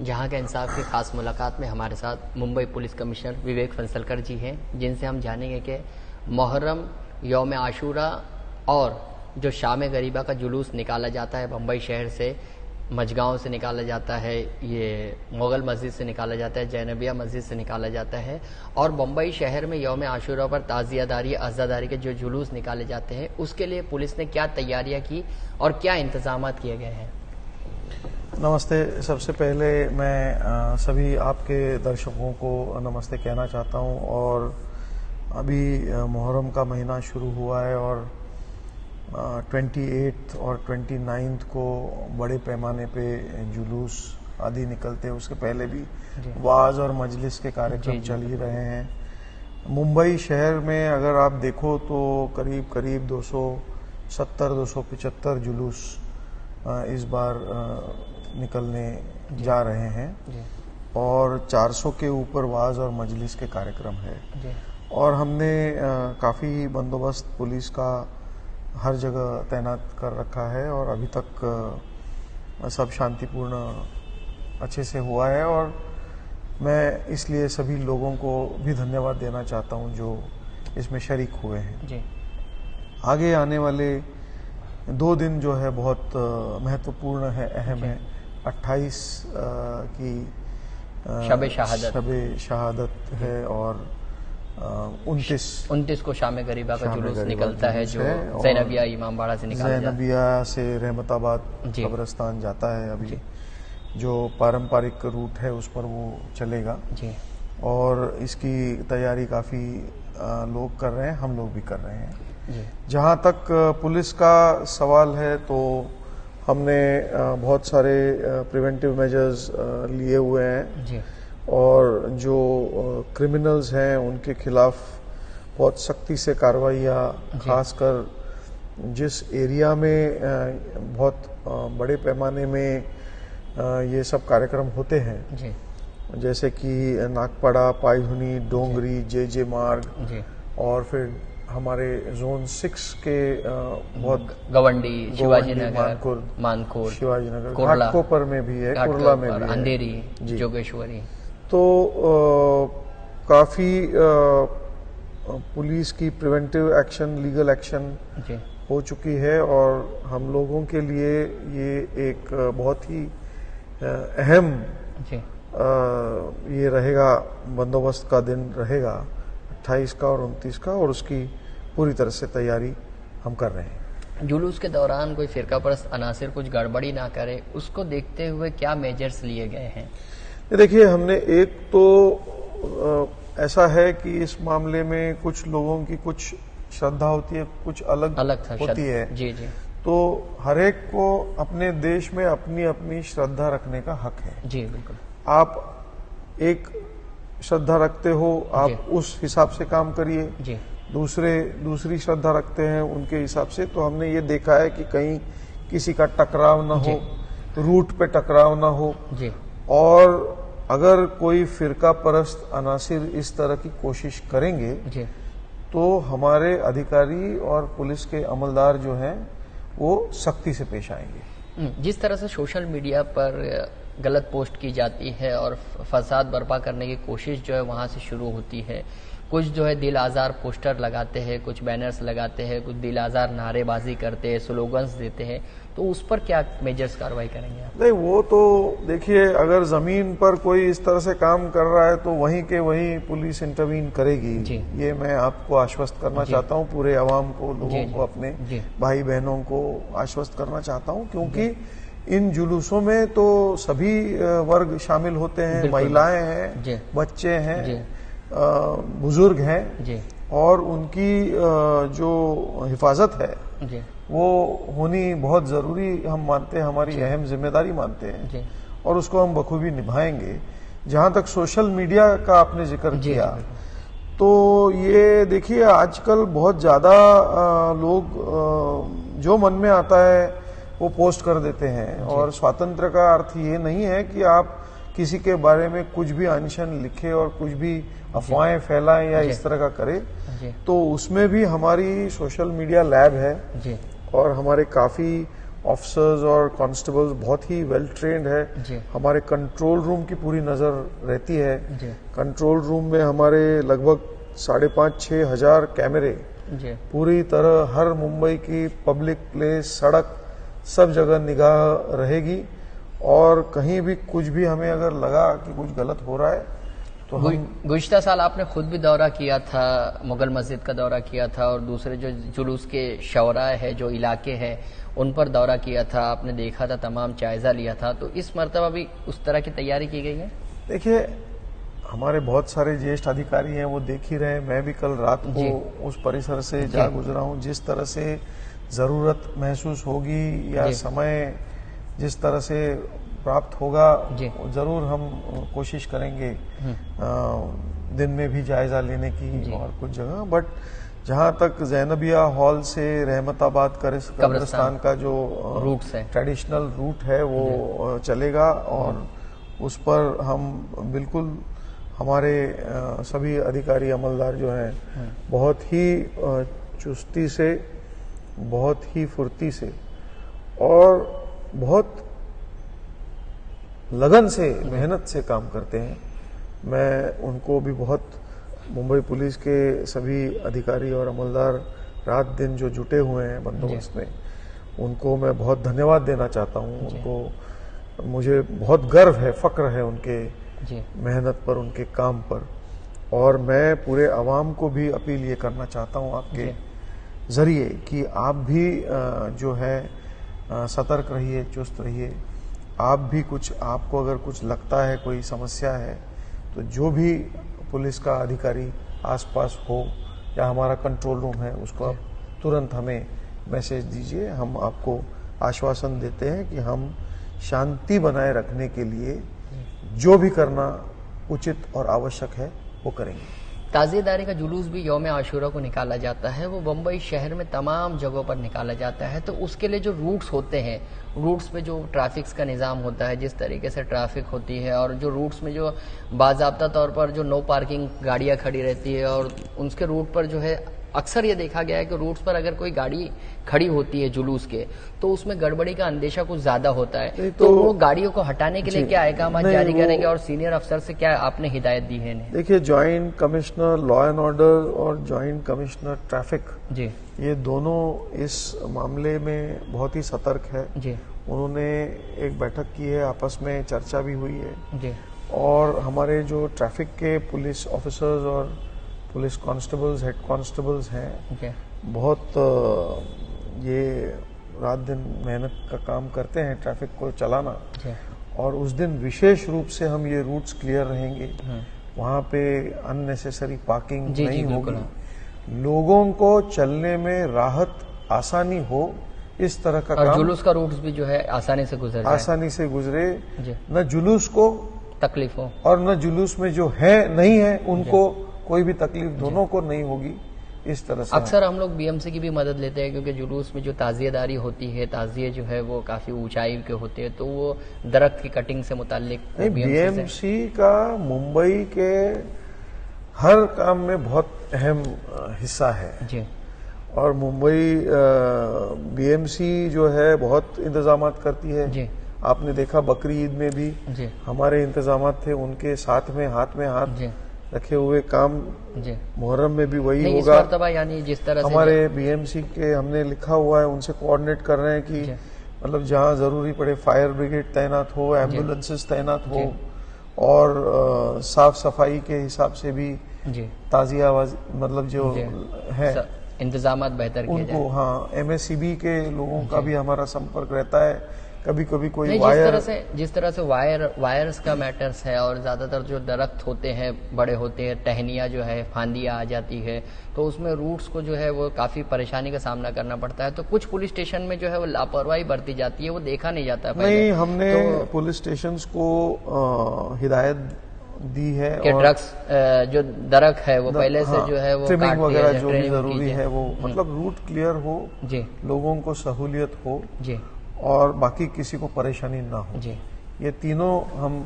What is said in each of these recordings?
जहां का इंसाफ की खास मुलाकात में हमारे साथ मुंबई पुलिस कमिश्नर विवेक फंसलकर जी हैं, जिनसे हम जानेंगे कि मुहर्रम, यौम आशूरा और जो शाम गरीबा का जुलूस निकाला जाता है मुंबई शहर से, मजगांव से निकाला जाता है, ये मुगल मस्जिद से निकाला जाता है, जैनबिया मस्जिद से निकाला जाता है, और मुंबई शहर में यौम आशूरा पर ताज़ियादारी, अज़ादारी के जो जुलूस निकाले जाते हैं, उसके लिए पुलिस ने क्या तैयारियां की और क्या इंतजामात किए गए हैं? नमस्ते। सबसे पहले मैं सभी आपके दर्शकों को नमस्ते कहना चाहता हूं। और अभी मुहर्रम का महीना शुरू हुआ है और 28 और 29 को बड़े पैमाने पे जुलूस आदि निकलते हैं। उसके पहले भी वाज और मजलिस के कार्यक्रम चल ही रहे हैं। मुंबई शहर में अगर आप देखो तो करीब 270-275 जुलूस इस बार निकलने जा रहे हैं और 400 के ऊपर वाज और मजलिस के कार्यक्रम है। और हमने काफ़ी बंदोबस्त पुलिस का हर जगह तैनात कर रखा है और अभी तक सब शांतिपूर्ण अच्छे से हुआ है। और मैं इसलिए सभी लोगों को भी धन्यवाद देना चाहता हूं जो इसमें शरीक हुए हैं। आगे आने वाले 2 दिन जो है बहुत महत्वपूर्ण है, अहम है। 28 की शब शहादत है और 29 को शाम गरीबा का जुलूस निकलता है, जो जैनबिया इमामबाड़ा से निकाला जाता है। जैनबिया से रहमताबाद कब्रिस्तान जाता है। अभी जो पारंपरिक रूट है उस पर वो चलेगा और इसकी तैयारी काफ़ी लोग कर रहे हैं, हम लोग भी कर रहे हैं। जहाँ तक पुलिस का सवाल है तो हमने बहुत सारे प्रिवेंटिव मेजर्स लिए हुए हैं और जो क्रिमिनल्स हैं उनके खिलाफ बहुत सख्ती से कार्रवाइयाँ, खासकर जिस एरिया में बहुत बड़े पैमाने में ये सब कार्यक्रम होते हैं, जैसे कि नागपाड़ा, पायधुनी, डोंगरी, जे मार्ग और फिर हमारे जोन 6 के बहुत गवंडी, शिवाजी नगर, मानकोर, शिवाजी नगर, घाटकोपर में भी है, कुर्ला में भी है, अंधेरी, जोगेश्वरी। तो काफ़ी पुलिस की प्रिवेंटिव एक्शन, लीगल एक्शन हो चुकी है और हम लोगों के लिए ये एक बहुत ही अहम ये रहेगा, बंदोबस्त का दिन रहेगा 28 का और 29 का, और उसकी पूरी तरह से तैयारी हम कर रहे हैं। जुलूस के दौरान कोई फिरका परस्त अनासिर कुछ गड़बड़ी ना करे, उसको देखते हुए क्या मेजर्स लिए गए हैं? देखिए, हमने एक तो ऐसा है कि इस मामले में कुछ लोगों की कुछ श्रद्धा होती है, कुछ अलग होती है। तो हर एक को अपने देश में अपनी अपनी श्रद्धा रखने का हक है। बिल्कुल। आप एक श्रद्धा रखते हो, आप उस हिसाब से काम करिए। दूसरी श्रद्धा रखते हैं, उनके हिसाब से। तो हमने ये देखा है कि कहीं किसी का टकराव ना हो, रूट पे टकराव ना हो, और अगर कोई फिरका परस्त अनासिर इस तरह की कोशिश करेंगे तो हमारे अधिकारी और पुलिस के अमलदार जो हैं वो सख्ती से पेश आएंगे। जिस तरह से सोशल मीडिया पर गलत पोस्ट की जाती है और फसाद बर्पा करने की कोशिश जो है वहां से शुरू होती है, कुछ जो है दिल आज़ार पोस्टर लगाते हैं, कुछ बैनर्स लगाते हैं, कुछ दिल आज़ार नारेबाजी करते हैं, स्लोगन्स देते हैं, तो उस पर क्या मेजर्स कार्रवाई करेंगे आप? नहीं, वो तो देखिए, अगर जमीन पर कोई इस तरह से काम कर रहा है तो वहीं के वहीं पुलिस इंटरवीन करेगी। ये मैं आपको आश्वस्त करना चाहता हूँ, पूरे अवाम को, लोगों को, अपने भाई बहनों को आश्वस्त करना चाहता हूँ, क्योंकि इन जुलूसों में तो सभी वर्ग शामिल होते हैं, महिलाएं हैं, बच्चे हैं, बुजुर्ग हैं, और उनकी जो हिफाजत है वो होनी बहुत जरूरी हम मानते हैं, हमारी अहम जिम्मेदारी मानते हैं, और उसको हम बखूबी निभाएंगे। जहां तक सोशल मीडिया का आपने जिक्र किया, तो ये देखिए, आजकल बहुत ज्यादा लोग जो मन में आता है वो पोस्ट कर देते हैं, और स्वातंत्र का अर्थ ये नहीं है कि आप किसी के बारे में कुछ भी अनशन लिखे और कुछ भी अफवाहें फैलाएं या इस तरह का करे। तो उसमें भी हमारी सोशल मीडिया लैब है और हमारे काफी ऑफिसर्स और कांस्टेबल्स बहुत ही वेल ट्रेंड है। हमारे कंट्रोल रूम की पूरी नजर रहती है। कंट्रोल रूम में हमारे लगभग 5,500-6 हजार कैमरे पूरी तरह हर मुंबई की पब्लिक प्लेस, सड़क, सब जगह निगाह रहेगी। और कहीं भी कुछ भी हमें अगर लगा कि कुछ गलत हो रहा है तो गुज़िश्ता साल आपने खुद भी दौरा किया था, मुगल मस्जिद का दौरा किया था, और दूसरे जो जुलूस के शौराए है, जो इलाके हैं, उन पर दौरा किया था, आपने देखा था, तमाम जायजा लिया था। तो इस मरतबा भी उस तरह की तैयारी की गई है? देखिए, हमारे बहुत सारे ज्येष्ठ अधिकारी हैं, वो देख ही रहे हैं। मैं भी कल रात को उस परिसर से जा गुजरा हूँ। जिस तरह से जरूरत महसूस होगी या समय जिस तरह से प्राप्त होगा, जरूर हम कोशिश करेंगे दिन में भी जायजा लेने की और कुछ जगह। बट जहां तक जैनबिया हॉल से रहमताबाद कब्रिस्तान का जो रूट्स है, ट्रेडिशनल रूट है, वो चलेगा। और उस पर हम बिल्कुल हमारे सभी अधिकारी अमलदार जो हैं बहुत ही चुस्ती से, बहुत ही फुर्ती से और बहुत लगन से, मेहनत से काम करते हैं। मैं उनको भी बहुत, मुंबई पुलिस के सभी अधिकारी और अमलदार रात दिन जो जुटे हुए हैं बंदोबस्त में, उनको मैं बहुत धन्यवाद देना चाहता हूं। उनको, मुझे बहुत गर्व है, फक्र है उनके मेहनत पर, उनके काम पर। और मैं पूरे अवाम को भी अपील ये करना चाहता हूं आपके जरिए कि आप भी जो है सतर्क रहिए, चुस्त रहिए। आप भी कुछ, आपको अगर कुछ लगता है, कोई समस्या है, तो जो भी पुलिस का अधिकारी आसपास हो या हमारा कंट्रोल रूम है, उसको आप तुरंत हमें मैसेज दीजिए। हम आपको आश्वासन देते हैं कि हम शांति बनाए रखने के लिए जो भी करना उचित और आवश्यक है वो करेंगे। ताज़ियेदारी का जुलूस भी यौम आशूरा को निकाला जाता है, वो बम्बई शहर में तमाम जगहों पर निकाला जाता है। तो उसके लिए जो रूट्स होते हैं, रूट्स पे जो ट्रैफिक्स का निज़ाम होता है, जिस तरीके से ट्रैफिक होती है, और जो रूट्स में जो बाज़ाब्ता तौर पर जो नो पार्किंग गाड़ियाँ खड़ी रहती है, और उसके रूट पर जो है अक्सर ये देखा गया है कि रूट्स पर अगर कोई गाड़ी खड़ी होती है जुलूस के, तो उसमें गड़बड़ी का अंदेशा कुछ ज्यादा होता है। तो वो गाड़ियों को हटाने के लिए क्या अहकाम जारी करेंगे, और सीनियर अफसर से क्या आपने हिदायत दी है? देखिए, joint commissioner law and order और ज्वाइंट कमिश्नर ट्रैफिक जी, ये दोनों इस मामले में बहुत ही सतर्क है जी। उन्होंने एक बैठक की है, आपस में चर्चा भी हुई है जी। और हमारे जो ट्रैफिक के पुलिस ऑफिसर्स और पुलिस कांस्टेबल्स, हेड कांस्टेबल्स हैं, बहुत ये रात दिन मेहनत का काम करते हैं ट्रैफिक को चलाना। और उस दिन विशेष रूप से हम ये रूट्स क्लियर रहेंगे, वहाँ पे अननेसेसरी पार्किंग नहीं होगी, लोगों को चलने में राहत, आसानी हो, इस तरह का काम। जुलूस का रूट्स भी जो है आसानी से गुजरे, न जुलूस को तकलीफ हो और न जुलूस में जो है नहीं है उनको कोई भी तकलीफ, दोनों को नहीं होगी। इस तरह से अक्सर हम लोग बीएमसी की भी मदद लेते हैं, क्योंकि जुलूस में जो ताज़ियेदारी होती है, ताज़िये जो है वो काफी ऊंचाई के होते हैं, तो वो दरख्त की कटिंग से मुताल्लिक बीएमसी का मुंबई के हर काम में बहुत अहम हिस्सा है जी। और मुंबई बीएमसी जो है बहुत इंतजामात करती है जी। आपने देखा बकरी ईद में भी हमारे इंतजामात थे, उनके साथ में हाथ में हाथ रखे हुए काम मुहर्रम में भी वही होगा। यानी जिस तरह हमारे बीएमसी के हमने लिखा हुआ है, उनसे कोऑर्डिनेट कर रहे हैं कि मतलब जहां जरूरी पड़े फायर ब्रिगेड तैनात हो, एम्बुलेंसेस तैनात हो, और साफ सफाई के हिसाब से भी ताजिया मतलब जो है इंतजाम बेहतर किए उनको। हाँ, एमएससीबी के लोगों का भी हमारा संपर्क रहता है। कभी कभी कोई जिस तरह से वायर्स का मैटर्स है, और ज्यादातर जो दरख्त होते हैं बड़े होते हैं, टहनियाँ जो है, फांदियाँ आ जाती है, तो उसमें रूट्स को जो है वो काफी परेशानी का सामना करना पड़ता है। तो कुछ पुलिस स्टेशन में जो है वो लापरवाही बरती जाती है, वो देखा नहीं जाता है। नहीं, हमने पुलिस स्टेशन को हिदायत दी है कि ड्रग्स जो दरख्त है वो पहले से जो है वो ट्रिमिंग वगैरह जो भी जरूरी है वो, मतलब रूट क्लियर हो जी, लोगों को सहूलियत हो जी, और बाकी किसी को परेशानी ना हो जी। ये तीनों हम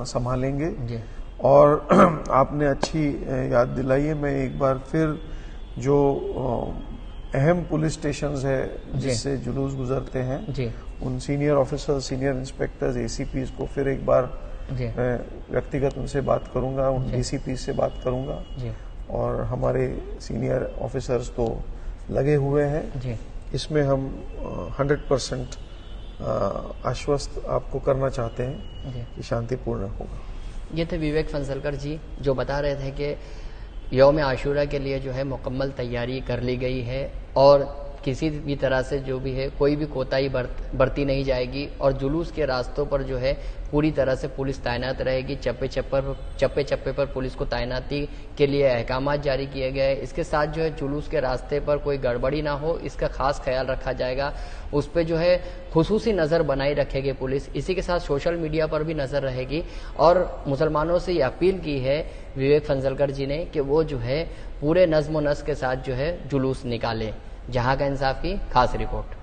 संभालेंगे जी। और आपने अच्छी याद दिलाई है। मैं एक बार फिर जो अहम पुलिस स्टेशंस है जिससे जुलूस गुजरते हैं जी, उन सीनियर ऑफिसर, सीनियर इंस्पेक्टर्स, एसीपीज को फिर एक बार मैं व्यक्तिगत उनसे बात करूंगा, उन डीसीपी से बात करूंगा और हमारे सीनियर ऑफिसर्स तो लगे हुए हैं। इसमें हम 100% आश्वस्त आपको करना चाहते हैं कि शांतिपूर्ण होगा। ये थे विवेक फंसलकर जी जो बता रहे थे कि यौम आशूरा के लिए जो है मुकम्मल तैयारी कर ली गई है और किसी भी तरह से जो भी है कोई भी कोताही बरती नहीं जाएगी और जुलूस के रास्तों पर जो है पूरी तरह से पुलिस तैनात रहेगी। चप्पे चप्पे पर पुलिस को तैनाती के लिए अहकामात जारी किए गए हैं। इसके साथ जो है जुलूस के रास्ते पर कोई गड़बड़ी ना हो इसका खास ख्याल रखा जाएगा। उस पर जो है खुसूसी नज़र बनाई रखेगी पुलिस। इसी के साथ सोशल मीडिया पर भी नज़र रहेगी और मुसलमानों से ये अपील की है विवेक फंसलकर जी ने कि वो जो है पूरे नज़्म व नस्क के साथ जो है जुलूस निकालें। जहां का इंसाफ की खास रिपोर्ट।